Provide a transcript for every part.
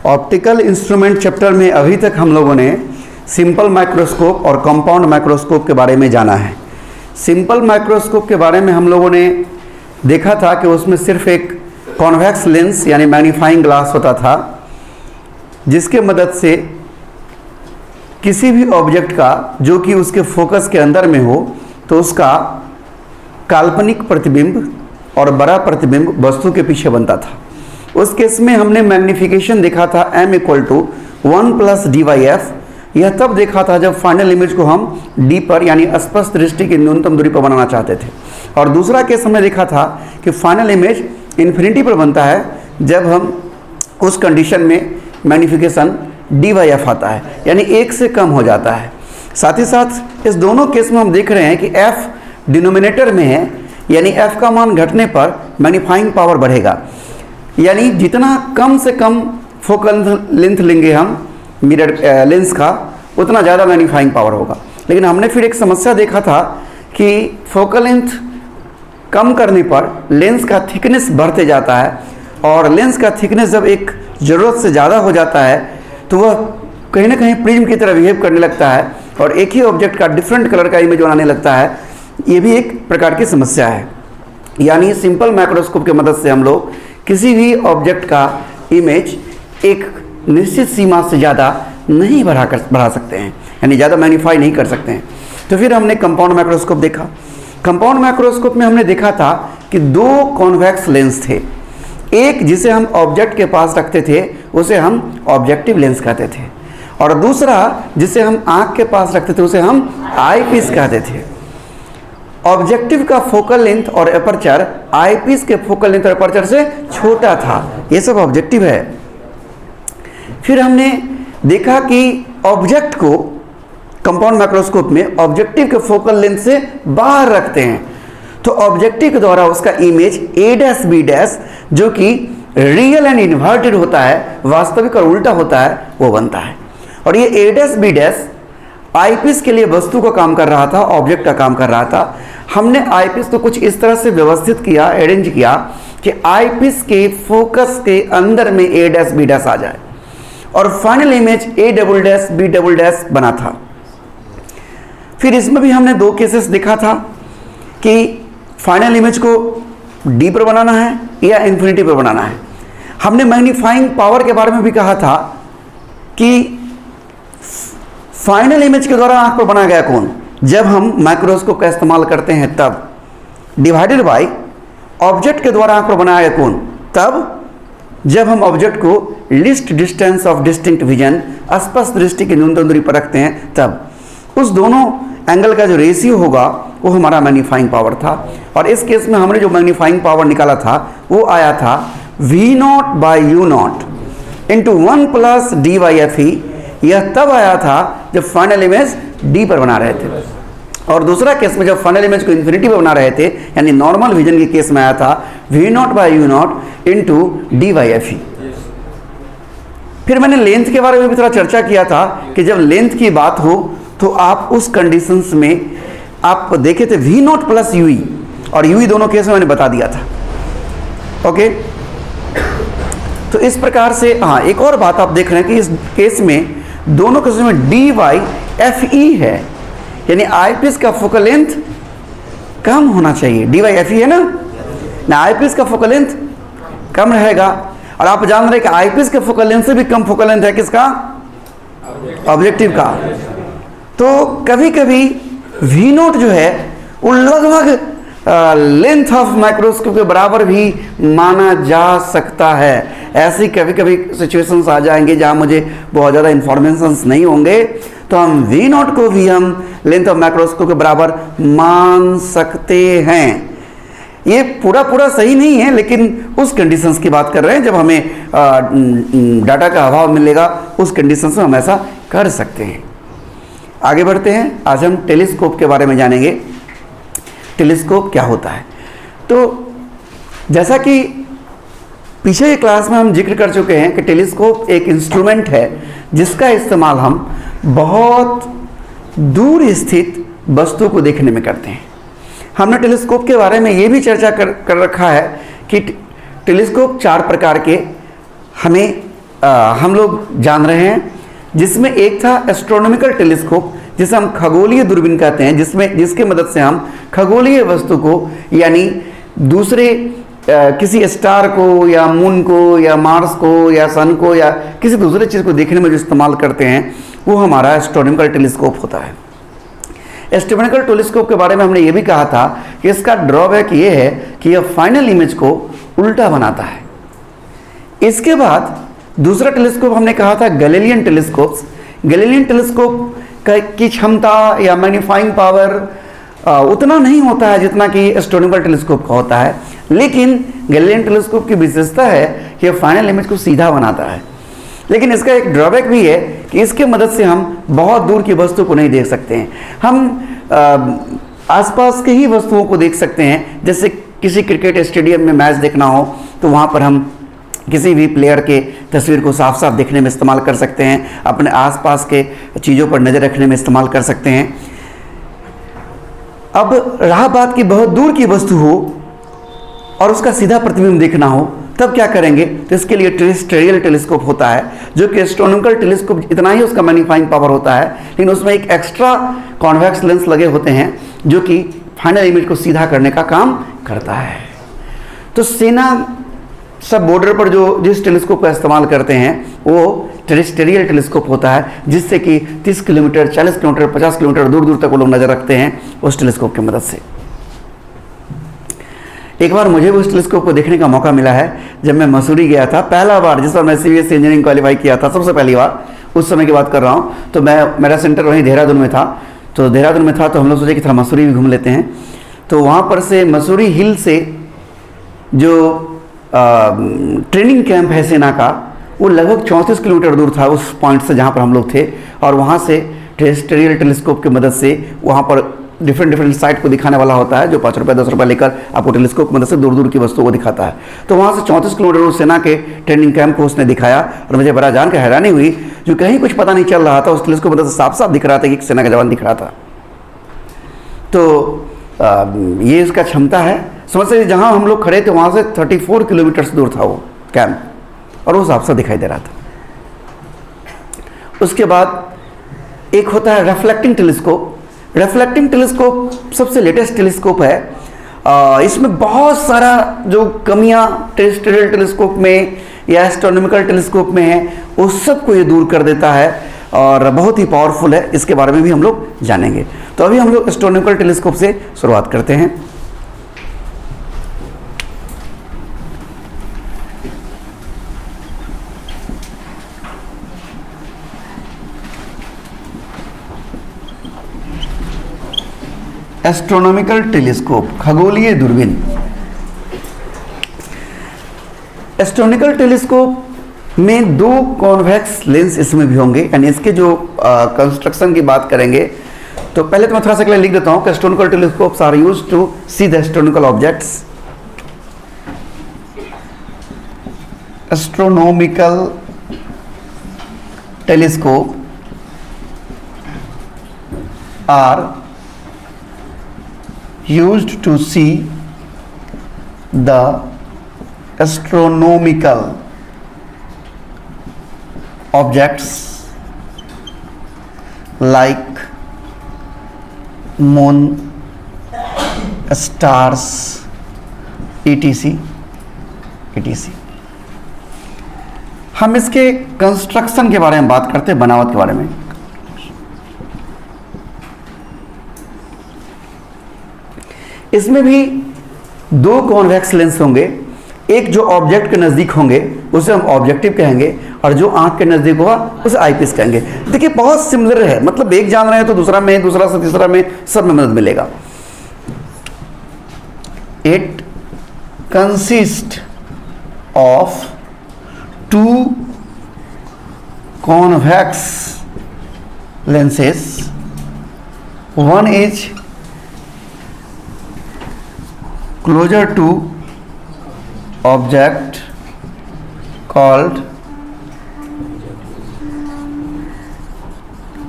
Optical instrument chapter में अभी तक हम लोगों ने सिंपल माइक्रोस्कोप और कंपाउंड माइक्रोस्कोप के बारे में जाना है। सिंपल माइक्रोस्कोप के बारे में हम लोगों ने देखा था कि उसमें सिर्फ एक कॉन्वेक्स लेंस यानी मैग्नीफाइंग ग्लास होता था, जिसके मदद से किसी भी ऑब्जेक्ट का जो कि उसके फोकस के अंदर में हो तो उसका काल्पनिक प्रतिबिंब और बड़ा प्रतिबिंब वस्तु के पीछे बनता था। उस केस में हमने मैग्निफिकेशन देखा था m = 1 + dy/f। यह तब देखा था जब फाइनल इमेज को हम d पर यानी स्पष्ट दृष्टि की न्यूनतम दूरी पर बनाना चाहते थे। और दूसरा केस हमने देखा था कि फाइनल इमेज इन्फिनिटी पर बनता है जब हम उस कंडीशन में मैग्निफिकेशन dy/f आता है, यानी 1 से कम हो जाता है। साथ ही साथ इस दोनों केस में हम देख रहे हैं कि f डिनोमिनेटर में है, यानी f का मान घटने पर मैग्नीफाइंग पावर बढ़ेगा, यानी जितना कम से कम फोकल लेंथ लेंगे हम मिरर लेंस का उतना ज़्यादा मैग्नीफाइंग पावर होगा। लेकिन हमने फिर एक समस्या देखा था कि फोकल लेंथ कम करने पर लेंस का थिकनेस बढ़ते जाता है, और लेंस का थिकनेस जब एक ज़रूरत से ज़्यादा हो जाता है तो वह कहीं ना कहीं प्रिज्म की तरह बिहेव करने लगता है और एक ही ऑब्जेक्ट का डिफरेंट कलर का इमेज बनाने लगता है। ये भी एक प्रकार की समस्या है। यानी सिंपल माइक्रोस्कोप की मदद से हम लोग किसी भी ऑब्जेक्ट का इमेज एक निश्चित सीमा से ज़्यादा नहीं बढ़ा सकते हैं, यानी ज़्यादा मैग्नीफाई नहीं कर सकते हैं। तो फिर हमने कंपाउंड माइक्रोस्कोप देखा। कंपाउंड माइक्रोस्कोप में हमने देखा था कि 2 कॉन्वेक्स लेंस थे। एक जिसे हम ऑब्जेक्ट के पास रखते थे उसे हम ऑब्जेक्टिव लेंस कहते थे, और दूसरा जिसे हम आँख के पास रखते थे उसे हम आई पीस कहते थे। ऑब्जेक्टिव का फोकल लेंथ और एपर्चर आई पीस के फोकल लेंथ और एपर्चर से छोटा था। ये सब ऑब्जेक्टिव है। फिर हमने देखा कि ऑब्जेक्ट को कंपाउंड माइक्रोस्कोप में ऑब्जेक्टिव के फोकल लेंथ से बाहर रखते हैं, तो ऑब्जेक्टिव के द्वारा उसका इमेज a'-b' जो कि रियल एंड इन्वर्टेड होता है, वास्तविक और उल्टा होता है, वो बनता है। और ये a'-b' आईपीस के लिए वस्तु का काम कर रहा था, ऑब्जेक्ट का काम कर रहा था। हमने आईपीस को कुछ इस तरह से व्यवस्थित किया, अरेंज किया कि आईपीस के फोकस के अंदर में a'-b' आ जाए और फाइनल इमेज a'-b' बना था। फिर इसमें भी हमने 2 केसेस देखा था कि फाइनल इमेज को d पर बनाना है या इन्फिनिटी पर बनाना है। हमने मैग्नीफाइंग पावर के बारे में भी कहा था कि फाइनल इमेज के द्वारा आंख पर बनाया गया कोण जब हम माइक्रोस्कोप का इस्तेमाल करते हैं तब, डिवाइडेड बाय ऑब्जेक्ट के द्वारा आंख पर बनाया गया कोण तब जब हम ऑब्जेक्ट को least distance of distinct vision स्पष्ट दृष्टि की न्यूनतम दूरी पर रखते हैं तब। उस दोनों एंगल का जो रेशियो होगा वो हमारा मैग्नीफाइंग पावर था। और इस केस में हमने जो मैग्नीफाइंग पावर निकाला था वो आया था V0/U0 × 1 + d/fe। यह तब आया था जब फाइनल इमेज d पर बना रहे थे, और दूसरा केस में जब फाइनल इमेज को इन्फिनिटी पर बना रहे थे यानी नॉर्मल विजन के केस में आया था V0/U0 × d/fe। फिर मैंने लेंथ के बारे में भी थोड़ा चर्चा किया था कि जब लेंथ की बात हो तो आप उस कंडीशंस में आप देखे थे V0 + UE, और UE दोनों केस में मैंने बता दिया था। ओके, तो इस प्रकार से हाँ, एक और बात आप देख रहे हैं कि इस केस में दोनों केस में dy/fe है, यानी आईपीस का फोकल लेंथ कम होना चाहिए। dy/fe है ना, आईपीस का फोकल लेंथ कम रहेगा। और आप जान रहे हैं कि आईपीस के फोकल लेंथ से भी कम फोकल लेंथ है किसका, ऑब्जेक्टिव का। तो कभी कभी V0 जो है वो लगभग लेंथ ऑफ माइक्रोस्कोप के बराबर भी माना जा सकता है। ऐसी कभी कभी सिचुएशंस आ जाएंगे जहां मुझे बहुत ज़्यादा इंफॉर्मेशंस नहीं होंगे तो हम V0 को भी हम लेंथ ऑफ माइक्रोस्कोप के बराबर मान सकते हैं। ये पूरा सही नहीं है, लेकिन उस कंडीशंस की बात कर रहे हैं जब हमें डाटा का अभाव मिलेगा, उस कंडीशंस में हम ऐसा कर सकते हैं। आगे बढ़ते हैं। आज हम टेलीस्कोप के बारे में जानेंगे। टेलीस्कोप क्या होता है? तो जैसा कि पीछे की क्लास में हम जिक्र कर चुके हैं कि टेलीस्कोप एक इंस्ट्रूमेंट है जिसका इस्तेमाल हम बहुत दूर स्थित वस्तु को देखने में करते हैं। हमने टेलीस्कोप के बारे में ये भी चर्चा कर रखा है कि टेलीस्कोप 4 प्रकार के हमें हम लोग जान रहे हैं, जिसमें एक था एस्ट्रोनॉमिकल टेलीस्कोप, जिसे हम खगोलीय दूरबीन कहते हैं, जिसके मदद से हम खगोलीय वस्तु को यानी दूसरे किसी स्टार को या मून को या मार्स को या सन को या किसी दूसरे चीज़ को देखने में जो इस्तेमाल करते हैं वो हमारा एस्ट्रोनॉमिकल टेलीस्कोप होता है। एस्ट्रोनॉमिकल टेलीस्कोप के बारे में हमने ये भी कहा था कि इसका ड्रॉबैक ये है कि यह फाइनल इमेज को उल्टा बनाता है। इसके बाद दूसरा टेलीस्कोप हमने कहा था गैलीलियन टेलीस्कोप्स। गैलीलियन टेलीस्कोप की क्षमता या मैग्नीफाइंग पावर उतना नहीं होता है जितना कि एस्ट्रोनॉमिकल टेलीस्कोप का होता है, लेकिन गैलीलियन टेलीस्कोप की विशेषता है कि यह फाइनल इमेज को सीधा बनाता है। लेकिन इसका एक ड्रॉबैक भी है कि इसके मदद से हम बहुत दूर की वस्तु को नहीं देख सकते हैं। हम आसपास के ही वस्तुओं को देख सकते हैं। जैसे किसी क्रिकेट स्टेडियम में मैच देखना हो तो वहाँ पर हम किसी भी प्लेयर के तस्वीर को साफ साफ देखने में इस्तेमाल कर सकते हैं, अपने आसपास के चीज़ों पर नज़र रखने में इस्तेमाल कर सकते हैं। अब रहा बात कि बहुत दूर की वस्तु हो और उसका सीधा प्रतिबिंब देखना हो, तब क्या करेंगे? तो इसके लिए टेरेस्ट्रियल टेलीस्कोप होता है, जो कि एस्ट्रोनॉमिकल टेलीस्कोप इतना ही उसका मैग्नीफाइंग पावर होता है, लेकिन उसमें एक एक्स्ट्रा कॉन्वेक्स लेंस लगे होते हैं जो कि फाइनल इमेज को सीधा करने का काम करता है। तो सेना सब बॉर्डर पर जिस टेलीस्कोप का इस्तेमाल करते हैं वो टेरेस्ट्रियल टेलीस्कोप होता है, जिससे कि 30 किलोमीटर, 40 किलोमीटर, 50 किलोमीटर दूर दूर तक वो लोग नज़र रखते हैं उस टेलीस्कोप की मदद से। एक बार मुझे भी उस टेलीस्कोप को देखने का मौका मिला है जब मैं मसूरी गया था, पहला बार, जिस बार मैं सीबीएसई इंजीनियरिंग क्वालिफाई किया था, सबसे पहली बार, उस समय की बात कर रहा हूँ। तो मेरा सेंटर वहीं देहरादून में था, तो हम लोग सोचे कि थोड़ा मसूरी भी घूम लेते हैं। तो वहाँ पर से मसूरी हिल से जो ट्रेनिंग कैंप है सेना का, वो लगभग 34 किलोमीटर दूर था उस पॉइंट से जहाँ पर हम लोग थे, और वहाँ से टेरेस्ट्रियल टेलीस्कोप की मदद से वहाँ पर डिफरेंट साइट को दिखाने वाला होता है, जो 5 रुपये 10 रुपये लेकर आपको टेलीस्कोप की मदद से दूर दूर की वस्तुओं को दिखाता है। तो वहाँ से 34 किलोमीटर दूर सेना के ट्रेनिंग कैंप को उसने दिखाया, और मुझे बड़ा जानकर हैरानी हुई, जो कहीं कुछ पता नहीं चल रहा था, उस टेलीस्कोप की मदद से साफ साफ दिख रहा था कि एक सेना का जवान दिख रहा था। तो ये उसका क्षमता है। समझ से जहाँ हम लोग खड़े थे वहाँ से 34 किलोमीटर दूर था वो कैंप, और वो साफ साफ दिखाई दे रहा था। उसके बाद एक होता है रिफ्लेक्टिंग टेलीस्कोप। रिफ्लेक्टिंग टेलीस्कोप सबसे लेटेस्ट टेलीस्कोप है। इसमें बहुत सारा जो कमियां टेरेस्ट्रियल टेलीस्कोप में या एस्ट्रोनॉमिकल टेलीस्कोप में है, वो सबको ये दूर कर देता है और बहुत ही पावरफुल है। इसके बारे में भी हम लोग जानेंगे। तो अभी हम लोग एस्ट्रोनॉमिकल टेलीस्कोप से शुरुआत करते हैं। एस्ट्रोनॉमिकल टेलीस्कोप, खगोलीय दूरबीन। एस्ट्रोनॉमिकल टेलीस्कोप में 2 कॉन्वेक्स लेंस इसमें भी होंगे, यानी इसके जो कंस्ट्रक्शन की बात करेंगे तो पहले तो मैं थोड़ा सा के लिए लिख देता हूं कि astronomical telescopes are used to see the astronomical objects. Astronomical telescope are used to see the astronomical objects like moon, stars, etc. हम इसके कंस्ट्रक्शन के बारे में बात करते हैं, बनावट के बारे में। इसमें भी 2 कॉन्वेक्स लेंस होंगे। एक जो ऑब्जेक्ट के नज़दीक होंगे उसे हम ऑब्जेक्टिव कहेंगे, और जो आंख के नज़दीक होगा उसे आईपीस कहेंगे। देखिए बहुत सिमिलर है, मतलब एक जान रहे हैं तो दूसरा में, दूसरा से तीसरा में, सब में मदद मिलेगा। It consist of 2 convex lenses. One is closer to object called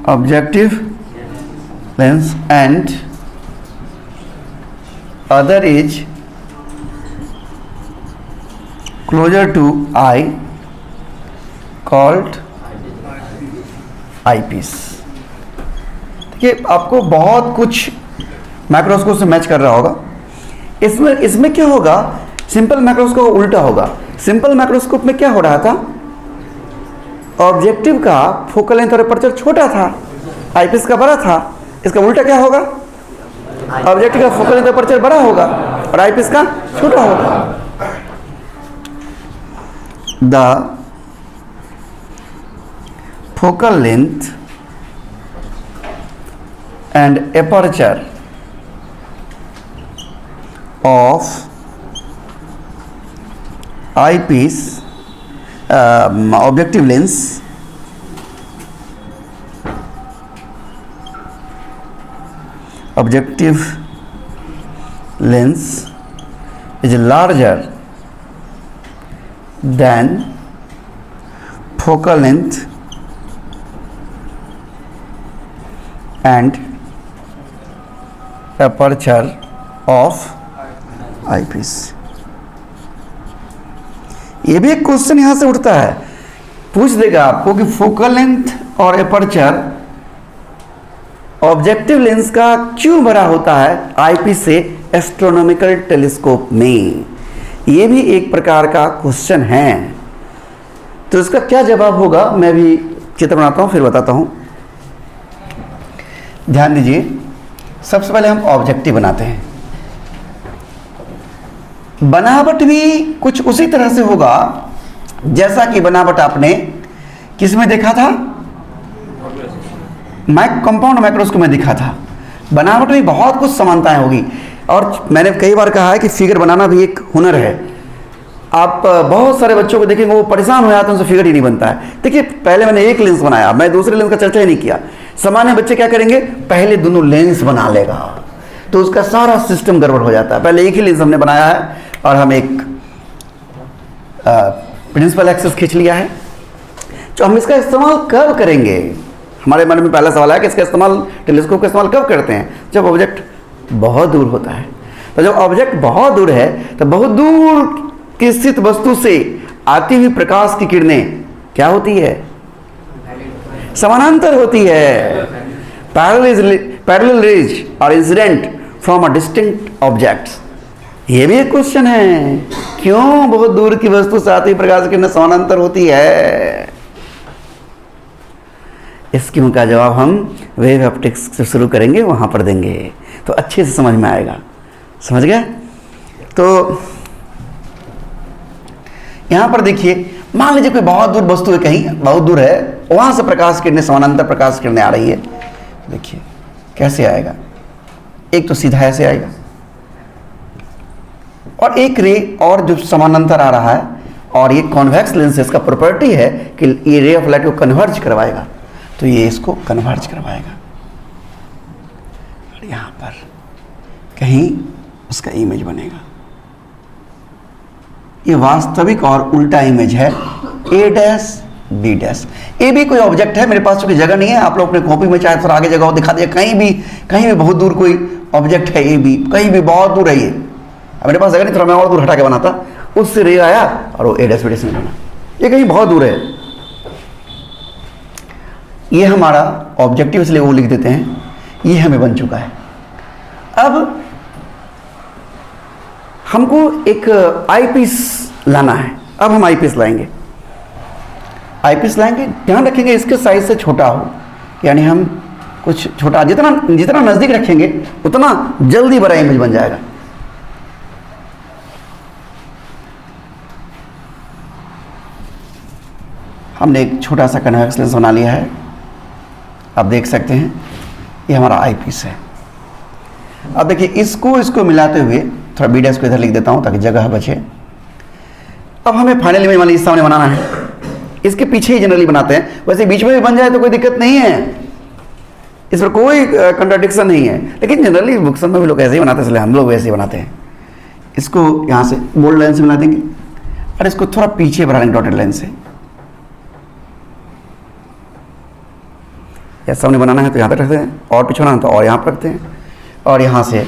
objective lens, and other is closer to eye called eyepiece. देखिए आपको बहुत कुछ माइक्रोस्कोप से मैच कर रहा होगा। इसमें क्या होगा, सिंपल माइक्रोस्कोप उल्टा होगा। सिंपल माइक्रोस्कोप में क्या हो रहा था, ऑब्जेक्टिव का फोकल लेंथ और अपर्चर छोटा था, आईपीस का बड़ा था। इसका उल्टा क्या होगा, ऑब्जेक्टिव का फोकल लेंथ और अपर्चर बड़ा होगा और आईपीस का छोटा होगा। The focal length and aperture of eyepiece objective lens is larger than focal length and aperture of eyepiece। ये भी एक क्वेश्चन यहां से उठता है, पूछ देगा आपको कि फोकल लेंथ और एपर्चर ऑब्जेक्टिव लेंस का क्यों बड़ा होता है आईपीस से एस्ट्रोनॉमिकल टेलीस्कोप में। ये भी एक प्रकार का क्वेश्चन है। तो इसका क्या जवाब होगा, मैं भी चित्र बनाता हूं फिर बताता हूं। ध्यान दीजिए, सबसे पहले हम ऑब्जेक्टिव बनाते हैं। बनावट भी कुछ उसी तरह से होगा जैसा कि बनावट आपने किस में देखा था, कंपाउंड माइक्रोस्कोप में देखा था। बनावट में बहुत कुछ समानताएं होगी। और मैंने कई बार कहा है कि फिगर बनाना भी एक हुनर है। आप बहुत सारे बच्चों को देखेंगे वो परेशान हो जाते हैं, उनसे फिगर ही नहीं बनता है। देखिए पहले मैंने एक लेंस बनाया, मैं दूसरे लेंस का चर्चा ही नहीं किया। सामान्य बच्चे क्या करेंगे, पहले दोनों लेंस बना लेगा, तो उसका सारा सिस्टम गड़बड़ हो जाता है। पहले एक ही लेंस हमने बनाया है और हम एक प्रिंसिपल एक्सिस खींच लिया है। तो हम इसका इस्तेमाल कब करेंगे, हमारे मन में पहला सवाल है कि इसका इस्तेमाल, टेलीस्कोप का इस्तेमाल कब करते हैं, जब ऑब्जेक्ट बहुत दूर होता है। तो जब ऑब्जेक्ट बहुत दूर है तो बहुत दूर की स्थित वस्तु से आती हुई प्रकाश की किरणें क्या होती है, समानांतर होती है। पैरेलल रेज और incident from a distinct objects. ये भी एक क्वेश्चन है, क्यों बहुत दूर की वस्तु से आती हुई प्रकाश की किरणें समानांतर होती है। इस क्यों का जवाब हम वेव ऑप्टिक्स से शुरू करेंगे, वहां पर देंगे तो अच्छे से समझ में आएगा। समझ गए। तो यहां पर देखिए, मान लीजिए कोई बहुत दूर वस्तु है, कहीं बहुत दूर है, वहां से प्रकाश किरणें, समानांतर प्रकाश किरणें आ रही है। देखिए कैसे आएगा, एक तो सीधा ऐसे आएगा और एक रे और जो समानांतर आ रहा है, और ये कॉन्वेक्स लेंस, इसका प्रॉपर्टी है कि ये रे ऑफ लाइट को कन्वर्ज करवाएगा, तो ये इसको कन्वर्ज करवाएगा। और यहां पर कहीं उसका इमेज बनेगा। ये वास्तविक और उल्टा इमेज है, ए डैश बी डैश। ए भी कोई ऑब्जेक्ट है, मेरे पास चूंकि जगह नहीं है, आप लोग अपने कॉपी में चाहे थोड़ा आगे जगह दिखा दिया, कहीं भी बहुत दूर कोई ऑब्जेक्ट है, ए बी कहीं भी बहुत दूर है। ये मेरे पास जगह नहीं, थोड़ा मैं और दूर हटा के बनाता, उससे रे आया और वो ए डैश बी डैश में बना। ये कहीं बहुत दूर है। ये हमारा ऑब्जेक्टिव, इसलिए वो लिख देते हैं। ये हमें बन चुका है। अब हमको एक आईपीस लाना है। अब हम आईपीस लाएंगे। आईपीस लाएंगे, ध्यान रखेंगे इसके साइज से छोटा हो, यानी हम कुछ छोटा, जितना नजदीक रखेंगे उतना जल्दी बड़ा इमेज बन जाएगा। हमने एक छोटा सा कन्वेक्स लेंस बना लिया है, आप देख सकते हैं। ये हमारा आईपीस है। अब देखिए इसको मिलाते हुए थोड़ा बी डैश को इधर लिख देता हूं ताकि जगह बचे। अब हमें फाइनल इमेज मान लीजिए सामने बनाना है, इसके पीछे ही जनरली बनाते हैं। वैसे बीच में भी बन जाए तो कोई दिक्कत नहीं है, इस पर कोई कंट्राडिक्शन नहीं है, लेकिन जनरली बुक्स में भी लोग ऐसे ही बनाते हैं, इसलिए हम लोग वैसे ही बनाते हैं। इसको यहाँ से बोल्ड लाइन से मिला देंगे और इसको थोड़ा पीछे बढ़ा देंगे डॉटेड लाइन से। या सामने बनाना है तो यहाँ तक रखते हैं, और पीछे बनाना है तो और यहाँ पर रखते हैं, और यहाँ से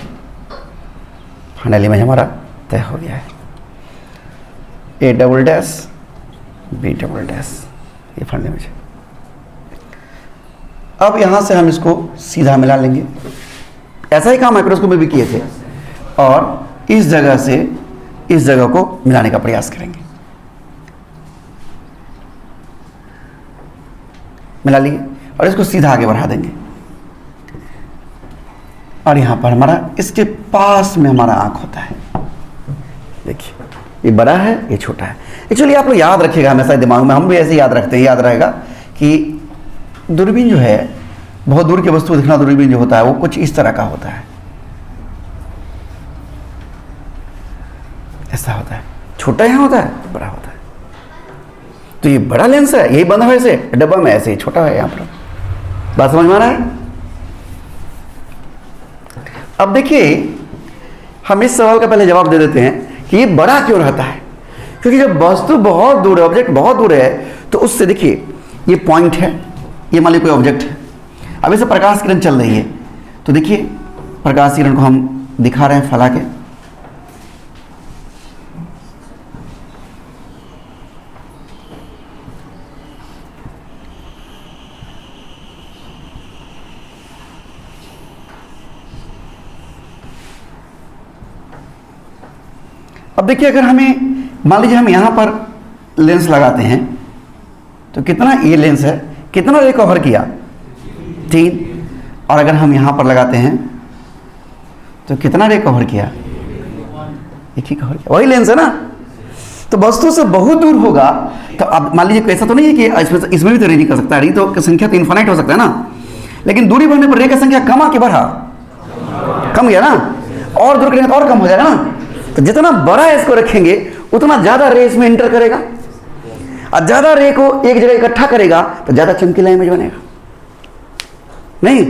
फाइनल इमेज हमारा तय हो गया है। A double dash B double dash, ये फ्रंट इमेज है। अब यहाँ से हम इसको सीधा मिला लेंगे। ऐसा ही काम माइक्रोस्कोप में भी किए थे, और इस जगह से इस जगह को मिलाने का प्रयास करेंगे। मिला लिए और इसको सीधा आगे बढ़ा देंगे, और यहाँ पर हमारा इसके पास में हमारा आँख होता है। देखिए, ये बड़ा है, ये छोटा है। एक्चुअली आप लोग याद रखिएगा हमेशा दिमाग में, हम भी ऐसे याद रखते हैं, याद रहेगा कि दूरबीन जो है, बहुत दूर की वस्तु दिखना दूरबीन जो होता है वो कुछ इस तरह का होता है, ऐसा होता है। छोटा यहाँ होता है, बड़ा होता है। तो ये बड़ा लेंस है, यही बंद है ऐसे डब्बा में, ऐसे ही छोटा है यहाँ पर। बात समझ में आ रहा है? अब देखिए, हम इस सवाल का पहले जवाब दे देते हैं कि ये बड़ा क्यों रहता है। क्योंकि जब वस्तु बहुत दूर है, ऑब्जेक्ट बहुत दूर है, तो उससे देखिए ये पॉइंट है, ये मान लीजिए कोई ऑब्जेक्ट है। अब इसे प्रकाश किरण चल रही है, तो देखिए प्रकाश किरण को हम दिखा रहे हैं फैला के। अब देखिए, अगर हमें मान लीजिए हम यहाँ पर लेंस लगाते हैं, तो कितना ये लेंस है, कितना रे कवर किया? 3। और अगर हम यहाँ पर लगाते हैं तो कितना रे कवर किया? 1 ही कवर किया। वही लेंस है ना। तो वस्तु से बहुत दूर होगा, तो अब मान लीजिए ऐसा तो नहीं है कि इसमें भी तो रे नहीं कर सकता, रे तो संख्या तो इन्फिनिट हो सकता है ना। लेकिन दूरी बढ़ने पर रे की संख्या कमा कि बढ़ा? कम गया ना। और दूर करेंगे तो और कम हो जाएगा ना। तो जितना बड़ा इसको रखेंगे उतना ज्यादा रे इसमें इंटर करेगा, और ज्यादा रे को एक जगह इकट्ठा करेगा तो ज्यादा चमकीला इमेज बनेगा। नहीं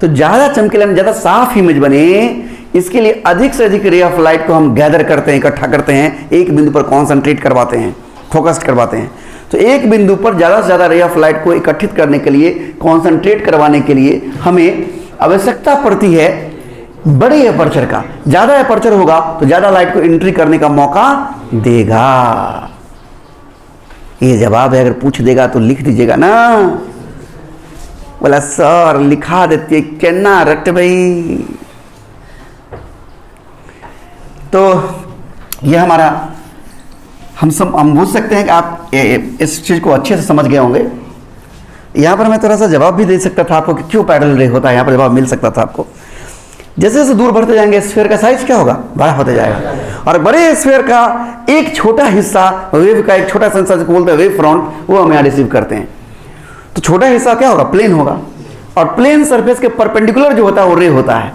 तो ज्यादा चमकीला, ज्यादा साफ इमेज बने, इसके लिए अधिक से अधिक रे ऑफ लाइट को हम गैदर करते हैं, इकट्ठा करते हैं, एक बिंदु पर कॉन्सेंट्रेट करवाते हैं, फोकस्ड करवाते हैं। तो एक बिंदु पर ज्यादा से ज्यादा रे ऑफ लाइट को इकट्ठित करने के लिए, कॉन्सेंट्रेट करवाने के लिए हमें आवश्यकता पड़ती है बड़े एपर्चर का। ज्यादा एपर्चर होगा तो ज्यादा लाइट को एंट्री करने का मौका देगा। ये जवाब है, अगर पूछ देगा तो लिख दीजिएगा ना। बोला सर लिखा देती है क्या रट भाई। तो यह हमारा, हम बुझ सकते हैं कि आप इस चीज को अच्छे से समझ गए होंगे। यहां पर मैं थोड़ा सा जवाब भी दे सकता था आपको कि क्यों पैरेलल रे होता है, यहां पर जवाब मिल सकता था आपको। जैसे जैसे दूर बढ़ते जाएंगे स्फीयर का साइज क्या होगा? बड़ा होता जाएगा, और बड़े स्फीयर का एक छोटा हिस्सा, वेव का एक छोटा सेंसर जिसको बोलते हैं वेव फ्रंट, वो हम यहाँ रिसीव करते हैं। तो छोटा हिस्सा क्या होगा? प्लेन होगा, और प्लेन सरफेस के परपेंडिकुलर जो होता है वो रे होता है।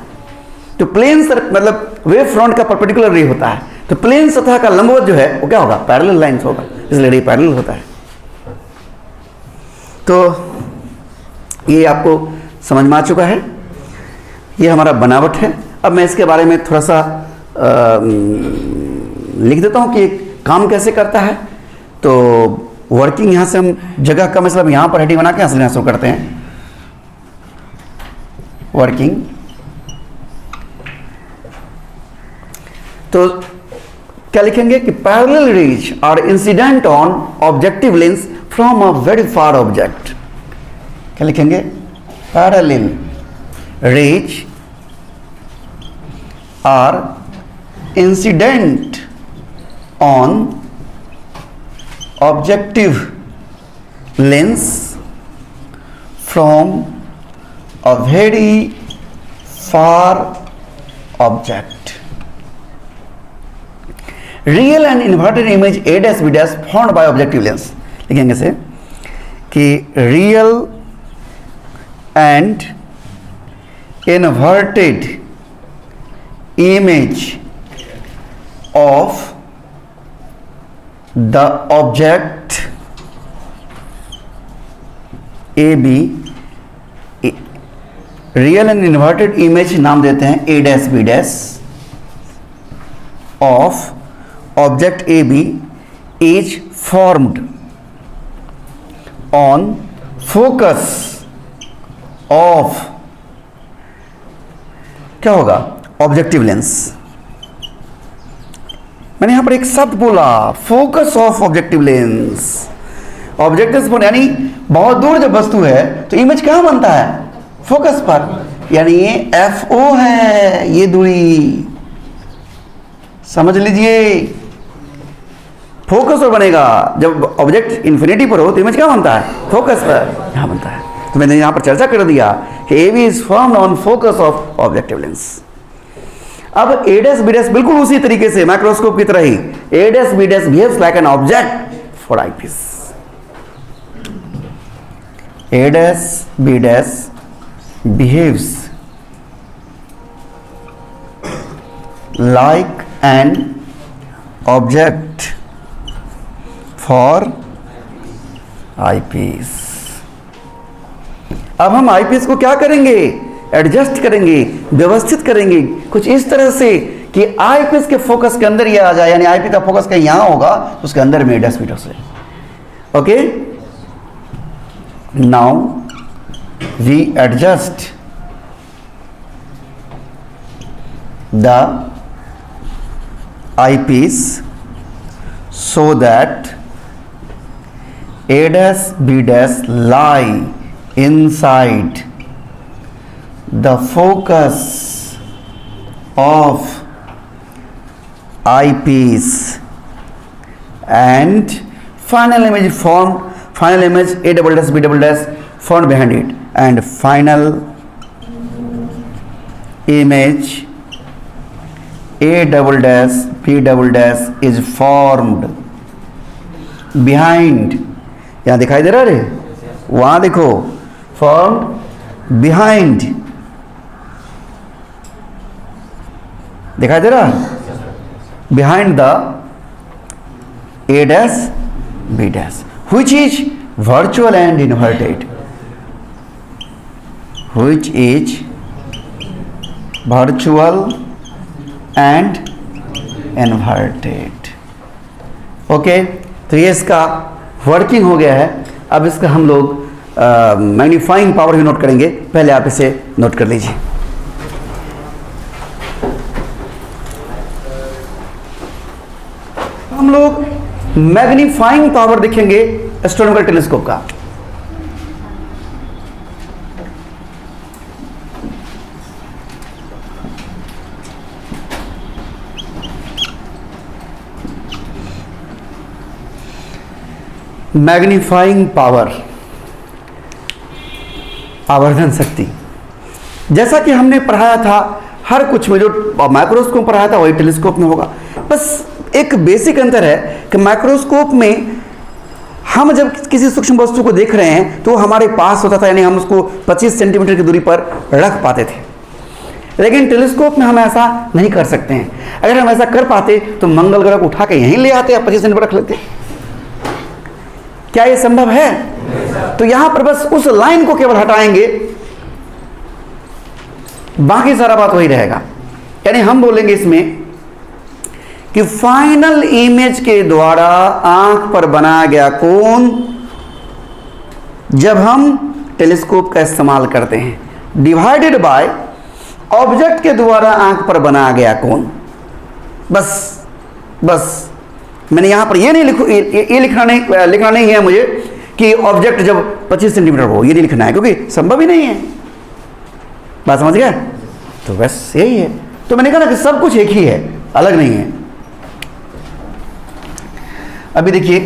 तो प्लेन मतलब वेव फ्रंट का परपेंडिकुलर रे होता है, तो प्लेन सतह का लंबवत जो है वो क्या होगा? पैरेलल लाइंस होगा, इसलिए रे पैरेलल होता है। तो ये आपको समझ में आ चुका है, ये हमारा बनावट है। अब मैं इसके बारे में थोड़ा सा लिख देता हूँ कि काम कैसे करता है। तो वर्किंग यहाँ से हम जगह का मतलब यहाँ पर हेडिंग बना के यहाँ शुरू करते हैं। वर्किंग, तो क्या लिखेंगे कि parallel rays are incident on objective lens from a very far object. क्या लिखेंगे? Parallel rays are incident on objective lens from a very far object. Real and inverted image A dash B dash formed by objective lens. लिखेंगे से कि real and inverted image of the object AB, real and inverted image नाम देते हैं A dash B dash of object AB is formed on focus of क्या होगा? Objective lens. मैंने यहां पर एक शब्द बोला, focus of objective lens. Objective point यानी बहुत दूर जब वस्तु है तो इमेज कहाँ बनता है, फोकस पर, यानी ये FO है ये दूरी, समझ लीजिए। फोकस पर बनेगा, जब ऑब्जेक्ट इन्फिनिटी पर हो तो इमेज क्या बनता है, फोकस पर, यहाँ बनता है। तो मैंने यहाँ पर चर्चा कर दिया कि AB is formed on focus of objective lens. अब A' B' बिल्कुल उसी तरीके से माइक्रोस्कोप की तरह ही A' B' behaves like an object for eyepiece. A' B' behaves like an object for eyepiece। अब हम आईपीस को क्या करेंगे, एडजस्ट करेंगे, व्यवस्थित करेंगे कुछ इस तरह से कि आईपीस के फोकस के अंदर ये आ जाए, यानी आईपीस का फोकस कहीं यहां होगा तो उसके अंदर में A' B' से। Okay, now we adjust the eyepiece so that A' B' lie inside the focus of eyepiece and final image formed, final image A' B' formed behind it, and final image A' B' is formed behind। यहाँ दिखाई दे रहा है, वहाँ देखो, formed behind, दिखाई दे रहा, behind the A' B' which is virtual and inverted, which is virtual and inverted। Okay, तो ये इसका वर्किंग हो गया है। अब इसका हम लोग मैग्नीफाइंग पावर भी नोट करेंगे, पहले आप इसे नोट कर लीजिए। हम लोग मैग्नीफाइंग पावर देखेंगे एस्ट्रोनॉमिकल टेलीस्कोप का। मैग्नीफाइंग पावर, आवर्धन शक्ति, जैसा कि हमने पढ़ाया था हर कुछ में, जो माइक्रोस्कोप में पढ़ाया था वही टेलीस्कोप में होगा। बस एक बेसिक अंतर है कि माइक्रोस्कोप में हम जब किसी सूक्ष्म वस्तु को देख रहे हैं तो हमारे पास होता था, यानी हम उसको 25 सेंटीमीटर की दूरी पर रख पाते थे, लेकिन टेलीस्कोप में हम ऐसा नहीं कर सकते हैं। अगर हम ऐसा कर पाते तो मंगल ग्रह को उठा के यहीं ले आते या 25 सेंटीमीटर रख लेते। क्या ये संभव है? तो यहां पर बस उस लाइन को केवल हटाएंगे, बाकी सारा बात वही रहेगा। यानी हम बोलेंगे इसमें कि फाइनल इमेज के द्वारा आंख पर बनाया गया कोण, जब हम टेलीस्कोप का इस्तेमाल करते हैं, डिवाइडेड बाय ऑब्जेक्ट के द्वारा आंख पर बनाया गया कोण। बस मैंने यहां पर ये नहीं ये लिखना नहीं है मुझे कि ऑब्जेक्ट जब 25 सेंटीमीटर हो, ये नहीं लिखना है, क्योंकि संभव ही नहीं है। बात समझ गया? तो बस यही है। तो मैंने कहा ना कि सब कुछ एक ही है, अलग नहीं है। अभी देखिए,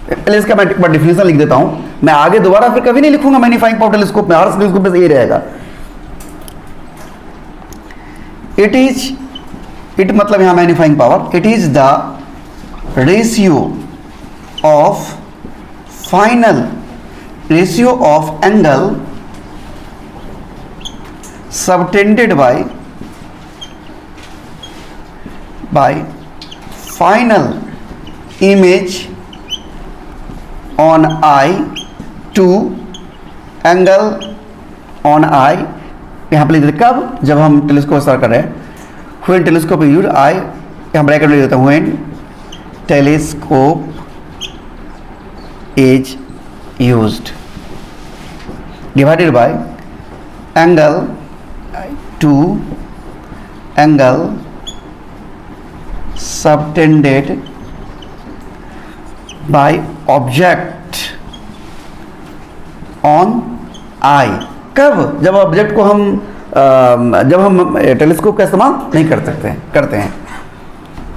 पहले इसका मैं एक बार डिफिनेशन लिख देता हूं। मैं आगे दोबारा फिर कभी नहीं लिखूंगा मैग्नीफाइंग पावर टेलीस्कोप में, हर टेलीस्कोप में यही रहेगा। इट मतलब यहां magnifying power, it is the ratio of angle subtended by final image on eye to angle on eye। यहाँ पर लिख देते कब, जब हम टेलीस्कोप इस्तेमाल कर रहे हैं, when telescope is used, I यहाँ ब्रैकेट में लिख देता हूँ, when telescope is used, divided by angle to angle subtended by object on I. कब? जब ऑब्जेक्ट को जब हम टेलीस्कोप का इस्तेमाल नहीं करते हैं।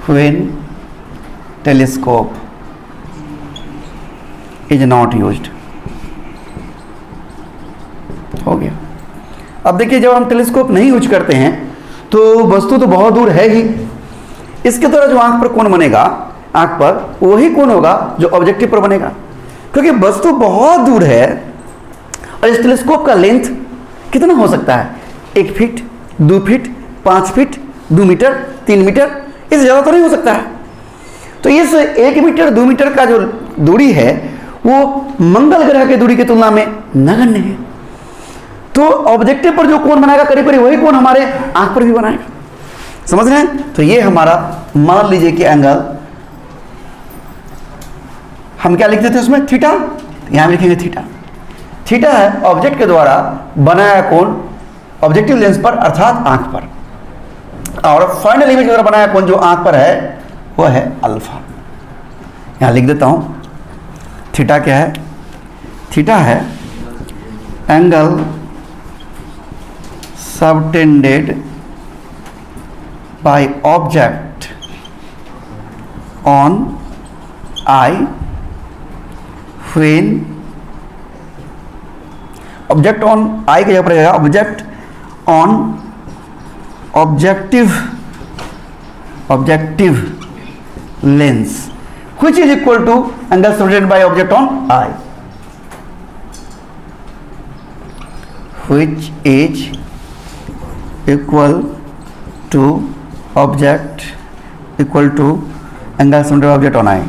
When telescope is not used. हो गया। अब देखिए, जब हम टेलीस्कोप नहीं यूज करते हैं तो वस्तु तो बहुत दूर है ही, इसके द्वारा जो आंख पर कोण बनेगा, आंख पर वही कोण होगा जो ऑब्जेक्टिव पर बनेगा, क्योंकि वस्तु बहुत दूर है। और इस टेलीस्कोप का लेंथ कितना हो सकता है? 1 feet, 2 feet, 5 feet, 2 metre, 3 metre, इससे ज़्यादा तो नहीं हो सकता है। तो इस 1 मीटर 2 मीटर का जो दूरी है वो मंगल ग्रह की दूरी की तुलना में नगण्य है। तो ऑब्जेक्टिव पर जो कोण बनाएगा करीब करीब वही कोण हमारे आंख पर भी बनाएगा। समझ रहे हैं? तो ये हमारा, मान लीजिए कि एंगल हम क्या लिखते थे उसमें? थीटा। यहां लिखेंगे थीटा। थीटा है ऑब्जेक्ट के द्वारा बनाया कोण ऑब्जेक्टिव लेंस पर अर्थात आंख पर, और फाइनल इमेज के द्वारा बनाया कोण जो आंख पर है वो है अल्फा। यहां लिख देता हूं। थीटा क्या है? थीटा है angle subtended by object on I when, object on I की जगह पर रहेगा object on objective lens which is equal to angle subtended by object on eye, which is equal to object equal to angle subtended by object on eye.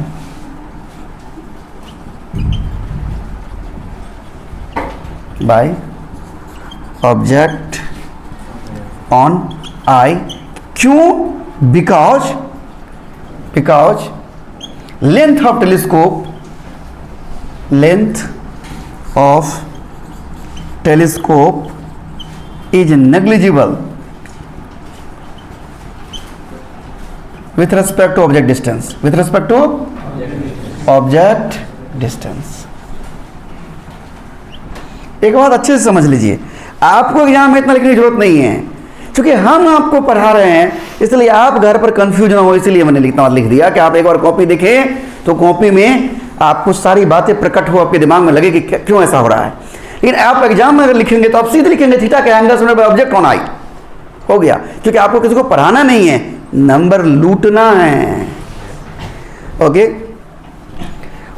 By object on eye. क्यों? because length of telescope is negligible with respect to object distance. एक बात अच्छे से समझ लीजिए, आपको exam में इतना लिखने की जरूरत नहीं है, क्योंकि हम आपको पढ़ा रहे हैं, इसलिए आप घर पर कंफ्यूज ना हो, इसलिए मैंने लिख दिया कि आप एक बार कॉपी देखें तो कॉपी में आपको सारी बातें प्रकट हो, आपके दिमाग में लगे कि क्यों ऐसा हो रहा है। लेकिन आप एग्जाम में अगर लिखेंगे तो आप सीधे लिखेंगे थीटा का angle subtended by object on I. हो गया, क्योंकि आपको किसी को पढ़ाना नहीं है, नंबर लूटना है। ओके,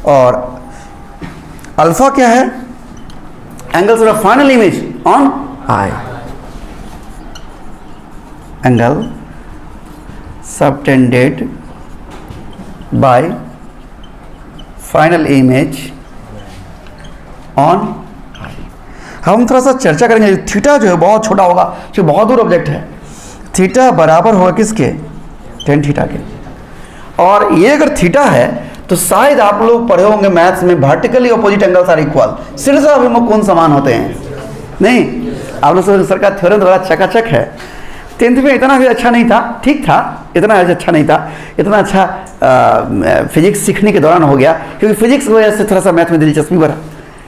और अल्फा क्या है? Angle subtended final image on I. Angle subtended by final image on eye। हम थोड़ा सा चर्चा करेंगे। थीटा जो है बहुत छोटा होगा, जो बहुत दूर ऑब्जेक्ट है। थीटा बराबर होगा किसके? tan थीटा के। और ये अगर थीटा है तो शायद आप लोग पढ़े होंगे मैथ्स में, vertically opposite angles are equal, शीर्षा अभिमुख कोण समान होते हैं। नहीं, आप लोग सर का थ्योरम बड़ा चकाचक है। 10th में इतना भी अच्छा नहीं था, ठीक था, इतना अच्छा नहीं था, इतना अच्छा फिजिक्स सीखने के दौरान हो गया, क्योंकि फिजिक्स की वजह से थोड़ा सा मैथ में दिलचस्पी बढ़ा।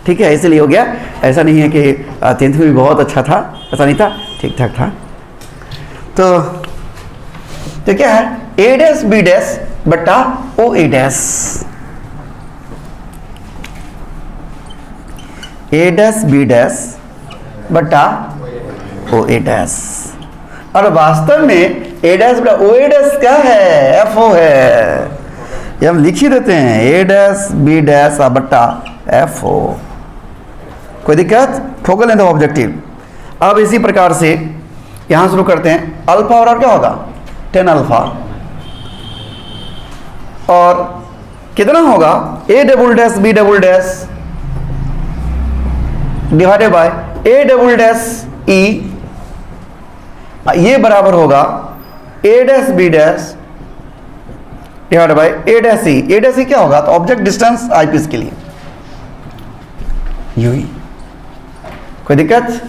ठीक है, इसलिए हो गया। ऐसा नहीं है कि 10th में भी बहुत अच्छा था, ऐसा नहीं था, ठीक ठाक था। तो क्या है? ए डैश बी डैश बटा ओ ए डैश, ए डैश बी डैश बटा ओ ए डैश। और वास्तव में ए डैश बटा ओ ए डैश क्या है? एफ ओ है। ये हम लिख ही देते हैं, ए डैश बी डैश बटा एफ ओ। कोई दिक्कत? Focal length of objective. अब इसी प्रकार से यहां शुरू करते हैं। अल्फा और क्या होगा? 10 अल्फा। और कितना होगा? A double dash B double dash divided by a double dash e, ये बराबर होगा a dash b dash divided by a dash e. A dash e क्या होगा? तो ऑब्जेक्ट डिस्टेंस आईपीस के लिए यूई। कोई दिक्कत?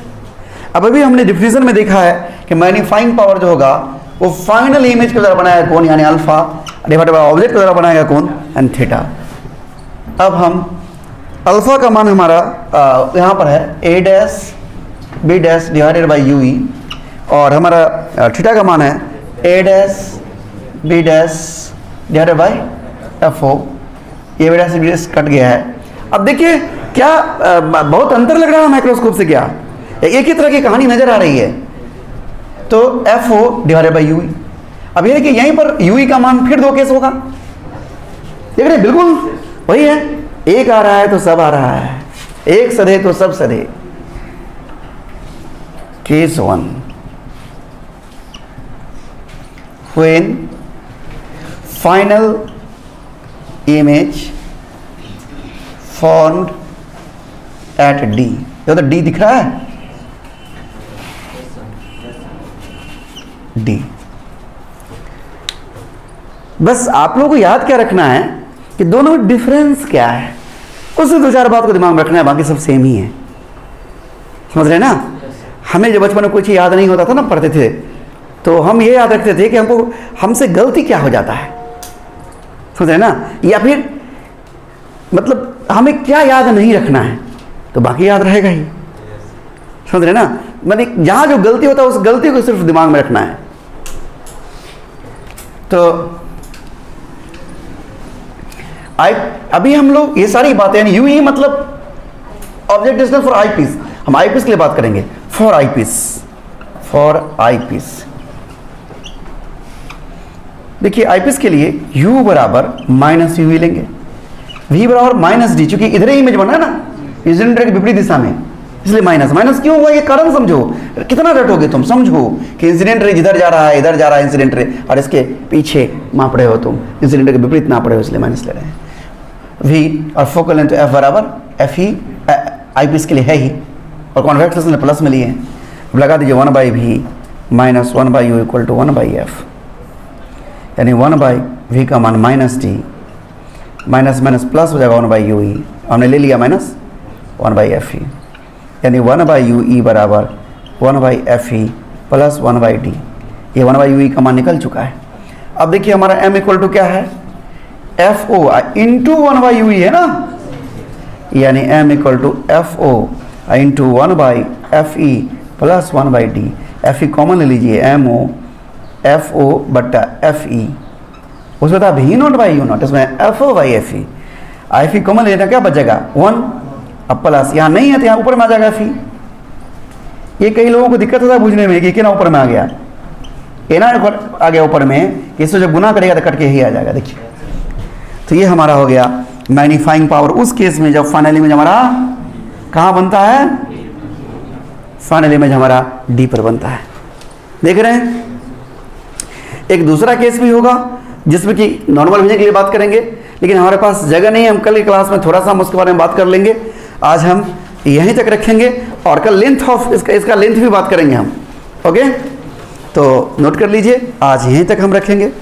अब अभी हमने डिफिनेशन में देखा है कि मैग्नीफाइंग पावर जो होगा वो फाइनल इमेज के द्वारा बनाया कोण यानी अल्फा डिवाइडेड बाय ऑब्जेक्ट के द्वारा बनाएगा कोण एंड थीटा। अब हम अल्फ़ा का मान हमारा यहाँ पर है a dash b dash divided by you e, और हमारा थीटा का मान है a dash b dash divided by f o. ये b dash b dash cut गया है। अब देखिए क्या बहुत अंतर लग रहा है माइक्रोस्कोप से, क्या एक ही तरह की कहानी नजर आ रही है। तो F O divided by you E. अब ये देखिए यहीं पर यू ई का मान फिर दो केस होगा, देख रहे बिल्कुल वही है, एक आ रहा है तो सब आ रहा है, एक सधे तो सब सधे। Case 1, when final image formed at D, ये तो D दिख रहा है, D। बस आप लोगों को याद क्या रखना है कि दोनों में डिफरेंस क्या है, उससे दो चार बात को दिमाग में रखना है, बाकी सब सेम ही है। समझ रहे ना? हमें जब बचपन में कुछ याद नहीं होता था ना, पढ़ते थे, तो हम ये याद रखते थे कि हमसे गलती क्या हो जाता है, समझ रहे ना, या फिर मतलब हमें क्या याद नहीं रखना है, तो बाकी याद रहेगा ही। समझ रहे ना? मतलब जहां जो गलती होता है उस गलती को सिर्फ दिमाग में रखना है। तो अभी हम लोग ये सारी बातें यानी यू ही मतलब object distance for eye piece, हम आई पीस के लिए बात करेंगे, for eye piece, for eye piece. देखिए आई पीस के लिए u बराबर माइनस यू लेंगे, v बराबर माइनस डी, चूंकि इधर ही इमेज बना है ना इंसिडेंट रे के विपरीत दिशा में, इसलिए माइनस। माइनस क्यों हुआ ये कारण समझो, कितना रटोगे तुम, समझो कि इंसिडेंट रे जिधर जा रहा है इधर जा रहा है इंसिडेंट रे, और इसके पीछे माप रहे हो तुम, इंसिडेंट रे के विपरीत नाप रहे हो, इसलिए माइनस ले रहे हैं। v और फोकल लेंथ f बराबर f ही आई पीस के लिए है ही, और कॉन्वेक्स लेंस प्लस में लिए हैं, लगा दीजिए 1/v minus 1/u equal to 1/f, यानी 1/v का मान minus D, minus minus plus हो जाएगा 1/u ई, हमने ले लिया माइनस 1/f ई, यानी 1/u ई बराबर 1/f ई प्लस 1/d। ये 1/u ई का मान निकल चुका है। अब देखिए हमारा m इक्वल टू क्या है, एफ ओ इंटू 1/u ई है ना, यानी m equal to F O into 1/f E plus 1/d। F E common ले लीजिए, एम ओ एफ ओ बट्टा एफ ई, उसमें था भी नॉट बाई यू नॉट, इसमें F O by F E, F E common लेना क्या बचेगा 1, अब प्लस यहाँ नहीं है तो यहाँ ऊपर में आ जाएगा एफ ई। ये कई लोगों को दिक्कत होता है बुझने में कि ना ऊपर में आ गया, ए ना आ गया ऊपर में, इससे जब गुना करेगा तो कट के ही आ जाएगा। देखिए तो ये हमारा हो गया मैग्नीफाइंग पावर उस केस में जब फाइनल इमेज हमारा कहाँ बनता है, फाइनल इमेज हमारा डी पर बनता है। देख रहे हैं? एक दूसरा केस भी होगा जिसमें कि नॉर्मल विजन के लिए बात करेंगे, लेकिन हमारे पास जगह नहीं है, हम कल की क्लास में थोड़ा सा हम उसके बारे में बात कर लेंगे। आज हम यहीं तक रखेंगे और कल लेंथ ऑफ इसका लेंथ भी बात करेंगे हम। ओके, तो नोट कर लीजिए, आज यहीं तक हम रखेंगे।